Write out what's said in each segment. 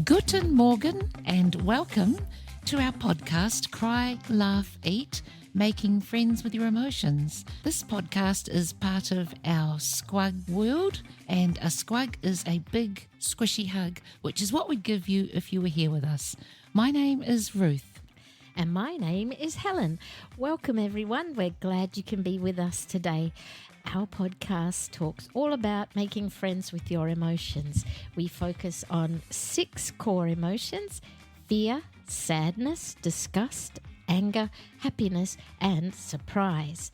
Guten Morgen and welcome to our podcast, Cry, Laugh, Eat, Making Friends with Your Emotions. This podcast is part of our squug world, and a squug is a big squishy hug, which is what we'd give you if you were here with us. My name is Ruth. And my name is Helen. Welcome, everyone. We're glad you can be with us today. Our podcast talks all about making friends with your emotions. We focus on 6 core emotions: fear, sadness, disgust, anger, happiness, and surprise.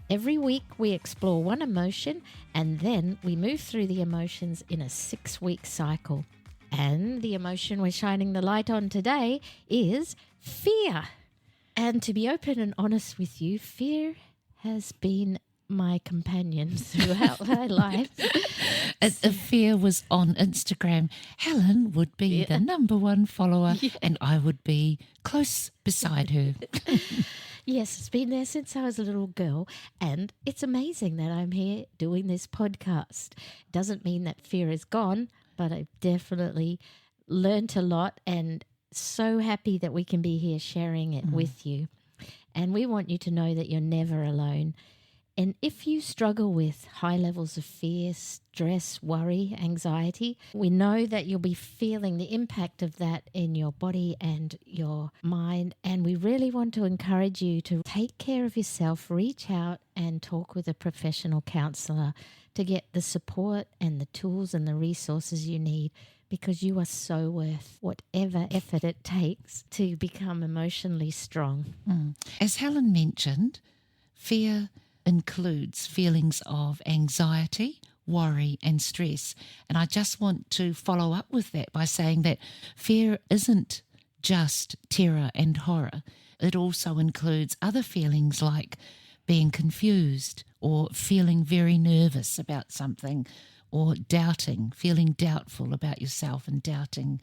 Every week we explore one emotion and then we move through the emotions in a 6-week cycle. And the emotion we're shining the light on today is fear. And to be open and honest with you, fear has been my companion throughout my life. If fear was on Instagram, Helen would be the number 1 follower and I would be close beside her. Yes, it's been there since I was a little girl, and it's amazing that I'm here doing this podcast. Doesn't mean that fear is gone, but I've definitely learned a lot and so happy that we can be here sharing it with you. And we want you to know that you're never alone. And if you struggle with high levels of fear, stress, worry, anxiety, we know that you'll be feeling the impact of that in your body and your mind. And we really want to encourage you to take care of yourself, reach out and talk with a professional counsellor to get the support and the tools and the resources you need, because you are so worth whatever effort it takes to become emotionally strong. As Helen mentioned, fear includes feelings of anxiety, worry and stress. And I just want to follow up with that by saying that fear isn't just terror and horror. It also includes other feelings like being confused or feeling very nervous about something, or doubting, feeling doubtful about yourself and doubting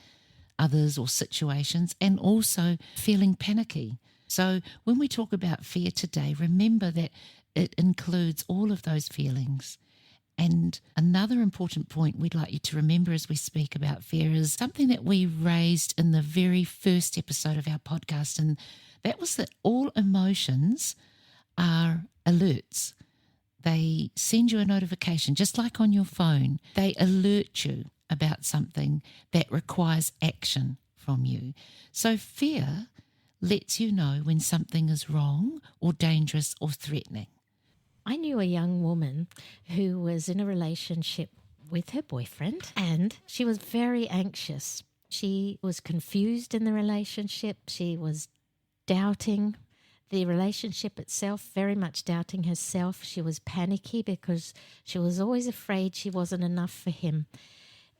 others or situations, and also feeling panicky. So when we talk about fear today, remember that it includes all of those feelings. And another important point we'd like you to remember as we speak about fear is something that we raised in the very first episode of our podcast, and that was that all emotions are alerts. They send you a notification, just like on your phone. They alert you about something that requires action from you. So fear lets you know when something is wrong or dangerous or threatening. I knew a young woman who was in a relationship with her boyfriend, and she was very anxious. She was confused in the relationship. She was doubting the relationship itself, very much doubting herself. She was panicky because she was always afraid she wasn't enough for him.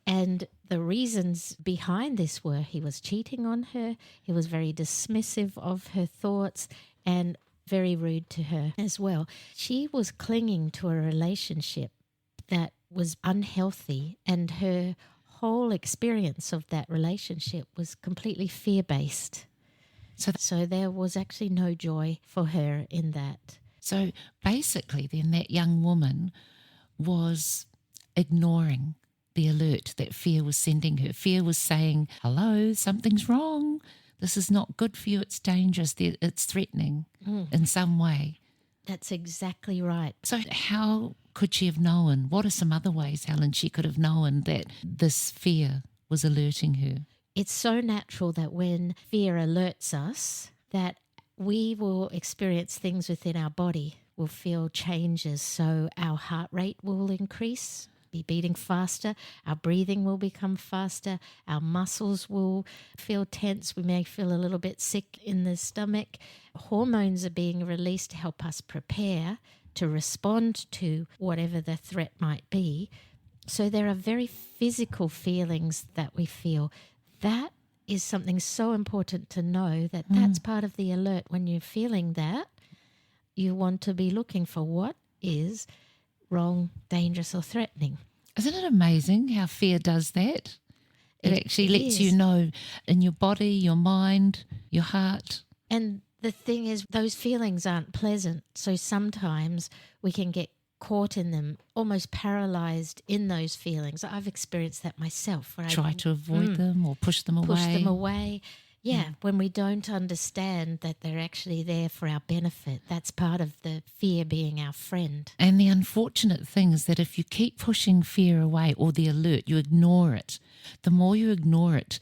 And the reasons behind this were he was cheating on her, he was very dismissive of her thoughts, and very rude to her as well. She was clinging to a relationship that was unhealthy, and her whole experience of that relationship was completely fear-based. So there was actually no joy for her in that. So basically then that young woman was ignoring the alert that fear was sending her. Fear was saying, hello, something's wrong. This is not good for you. It's dangerous. It's threatening in some way. That's exactly right. So how could she have known? What are some other ways, Helen, she could have known that this fear was alerting her? It's so natural that when fear alerts us, that we will experience things within our body. We'll feel changes. So our heart rate will increase, be beating faster, our breathing will become faster, our muscles will feel tense, we may feel a little bit sick in the stomach. Hormones are being released to help us prepare to respond to whatever the threat might be. So there are very physical feelings that we feel. That is something so important to know, that that's part of the alert. When you're feeling that, you want to be looking for what is wrong, dangerous or threatening. Isn't it amazing how fear does that? It actually lets you know in your body, your mind, your heart. And the thing is, those feelings aren't pleasant. So sometimes we can get caught in them, almost paralyzed in those feelings. I've experienced that myself. Where Try to avoid them or push them away. push them away. Yeah, when we don't understand that they're actually there for our benefit. That's part of the fear being our friend. And the unfortunate thing is that if you keep pushing fear away or the alert, you ignore it. The more you ignore it,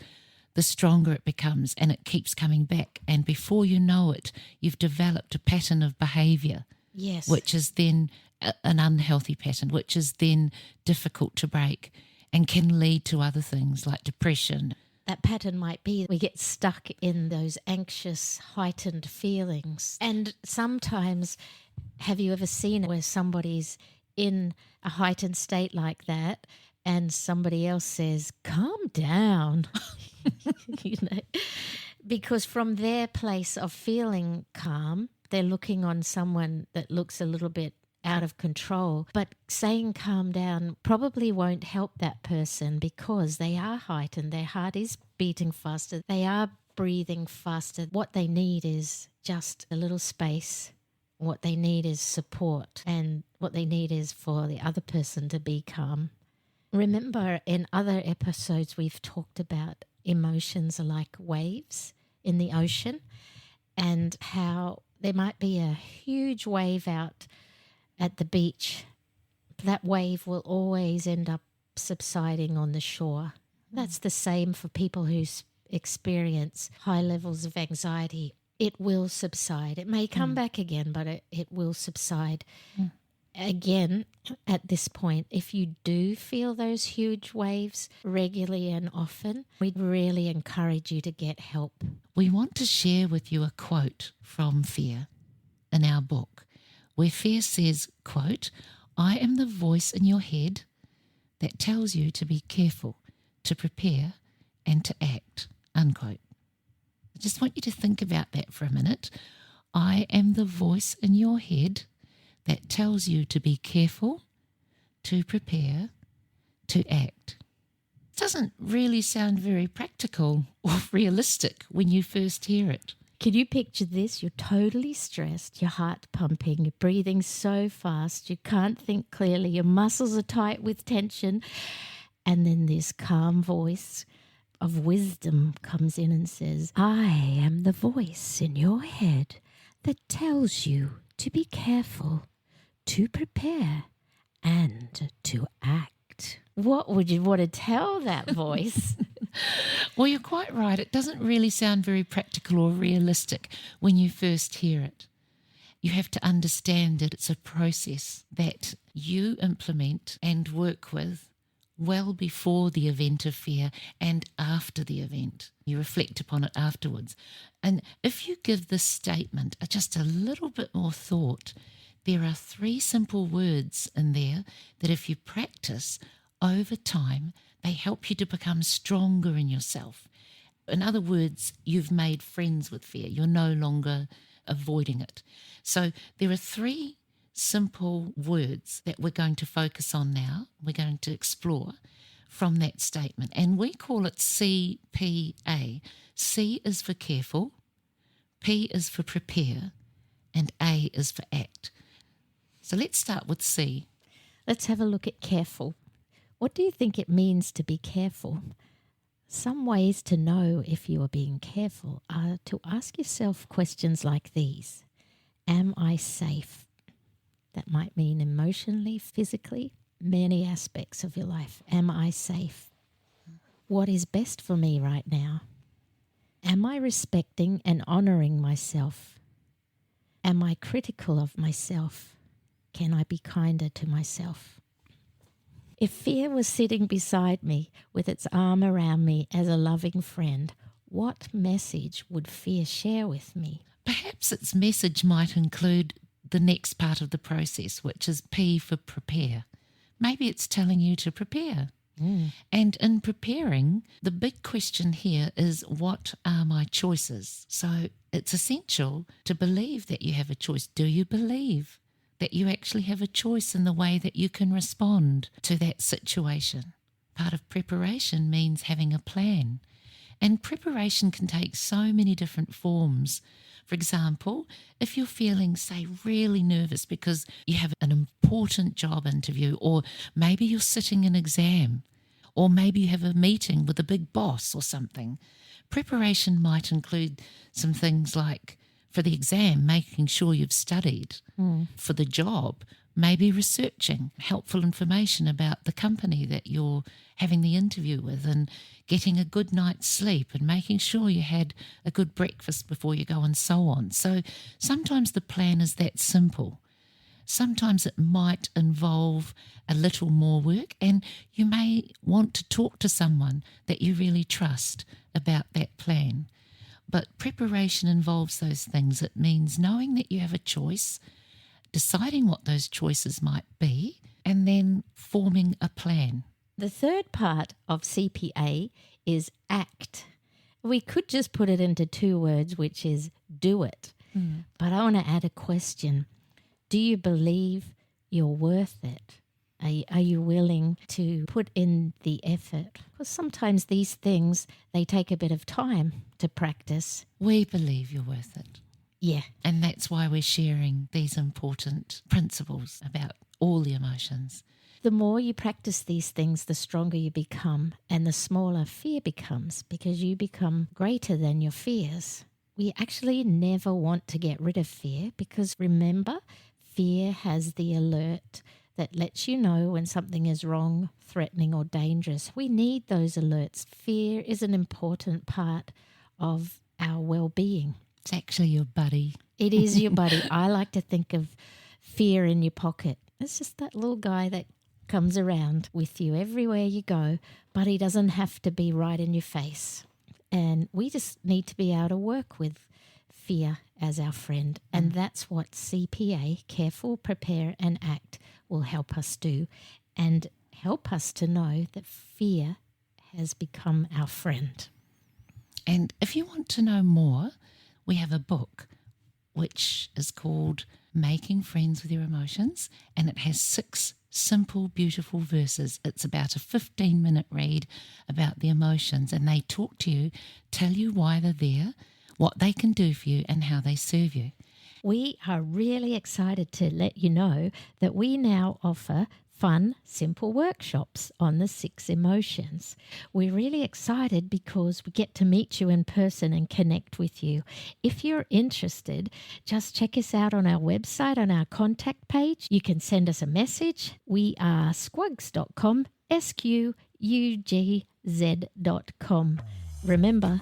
the stronger it becomes, and it keeps coming back. And before you know it, you've developed a pattern of behavior. Yes. Which is then an unhealthy pattern, which is then difficult to break and can lead to other things like depression. That pattern might be we get stuck in those anxious, heightened feelings. And sometimes, have you ever seen where somebody's in a heightened state like that and somebody else says, calm down? You know, because from their place of feeling calm, they're looking on someone that looks a little bit out of control. But saying calm down probably won't help that person because they are heightened. Their heart is beating faster. They are breathing faster. What they need is just a little space. What they need is support. And what they need is for the other person to be calm. Remember, in other episodes, we've talked about emotions are like waves in the ocean and how there might be a huge wave out at the beach. That wave will always end up subsiding on the shore. That's the same for people who experience high levels of anxiety. It will subside. It may come back again, but it will subside. Again, at this point, if you do feel those huge waves regularly and often, we'd really encourage you to get help. We want to share with you a quote from Fear in our book, where Fear says, quote, I am the voice in your head that tells you to be careful, to prepare, and to act, unquote. I just want you to think about that for a minute. I am the voice in your head that tells you to be careful, to prepare, to act. It doesn't really sound very practical or realistic when you first hear it. Can you picture this? You're totally stressed, your heart pumping, you're breathing so fast, you can't think clearly, your muscles are tight with tension, and then this calm voice of wisdom comes in and says, I am the voice in your head that tells you to be careful, to prepare, and to act. What would you want to tell that voice? Well, you're quite right. It doesn't really sound very practical or realistic when you first hear it. You have to understand that it's a process that you implement and work with well before the event of fear and after the event. You reflect upon it afterwards. And if you give this statement just a little bit more thought, there are 3 simple words in there that if you practice over time, they help you to become stronger in yourself. In other words, you've made friends with fear. You're no longer avoiding it. So there are 3 simple words that we're going to focus on now. We're going to explore from that statement. And we call it CPA. C is for careful, P is for prepare, and A is for act. So let's start with C. Let's have a look at careful. What do you think it means to be careful? Some ways to know if you are being careful are to ask yourself questions like these. Am I safe? That might mean emotionally, physically, many aspects of your life. Am I safe? What is best for me right now? Am I respecting and honoring myself? Am I critical of myself? Can I be kinder to myself? If fear was sitting beside me with its arm around me as a loving friend, what message would fear share with me? Perhaps its message might include the next part of the process, which is P for prepare. Maybe it's telling you to prepare. And in preparing, the big question here is, what are my choices? So it's essential to believe that you have a choice. Do you believe that you actually have a choice in the way that you can respond to that situation? Part of preparation means having a plan. And preparation can take so many different forms, For example, if you're feeling, say, really nervous because you have an important job interview, or maybe you're sitting an exam, or maybe you have a meeting with a big boss or something, preparation might include some things like, for the exam, making sure you've studied. For the job, maybe researching helpful information about the company that you're having the interview with, and getting a good night's sleep, and making sure you had a good breakfast before you go, and so on. So sometimes the plan is that simple. Sometimes it might involve a little more work, and you may want to talk to someone that you really trust about that plan. But preparation involves those things. It means knowing that you have a choice, deciding what those choices might be, and then forming a plan. The third part of CPA is ACT. We could just put it into 2 words, which is do it. But I want to add a question. Do you believe you're worth it? Are you willing to put in the effort? Because sometimes these things, they take a bit of time to practice. We believe you're worth it. Yeah. And that's why we're sharing these important principles about all the emotions. The more you practice these things, the stronger you become, and the smaller fear becomes, because you become greater than your fears. We actually never want to get rid of fear, because remember, fear has the alert that lets you know when something is wrong, threatening, or dangerous. We need those alerts. Fear is an important part of our well-being. It's actually your buddy. It is your buddy. I like to think of fear in your pocket. It's just that little guy that comes around with you everywhere you go, but he doesn't have to be right in your face. And we just need to be able to work with fear as our friend. And that's what CPA, Careful, Prepare and Act, will help us do, and help us to know that fear has become our friend. And if you want to know more, we have a book which is called Making Friends with Your Emotions, and it has 6 simple, beautiful verses. It's about a 15-minute read about the emotions, and they talk to you, tell you why they're there, what they can do for you, and how they serve you. We are really excited to let you know that we now offer fun, simple workshops on the 6 emotions. We're really excited because we get to meet you in person and connect with you. If you're interested, just check us out on our website, on our contact page. You can send us a message. We are squugz.com, SQUGZ.com. Remember,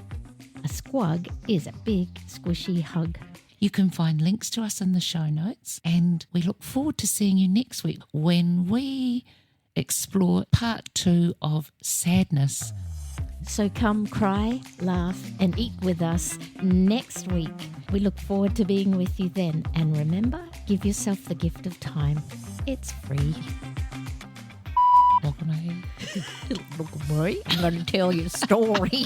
a squug is a big, squishy hug. You can find links to us in the show notes, and we look forward to seeing you next week when we explore part 2 of sadness. So come cry, laugh and eat with us next week. We look forward to being with you then. And remember, give yourself the gift of time. It's free. What can I hear? Look, boy, I'm going to tell you a story.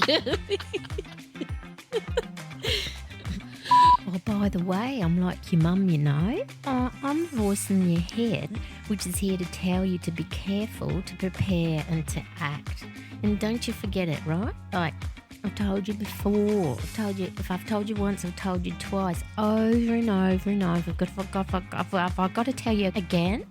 Oh, by the way, I'm like your mum, you know. I'm the voice in your head, which is here to tell you to be careful, to prepare and to act. And don't you forget it, right? Like I've told you before. If I've told you once, I've told you twice, over and over and over. I've got to tell you again.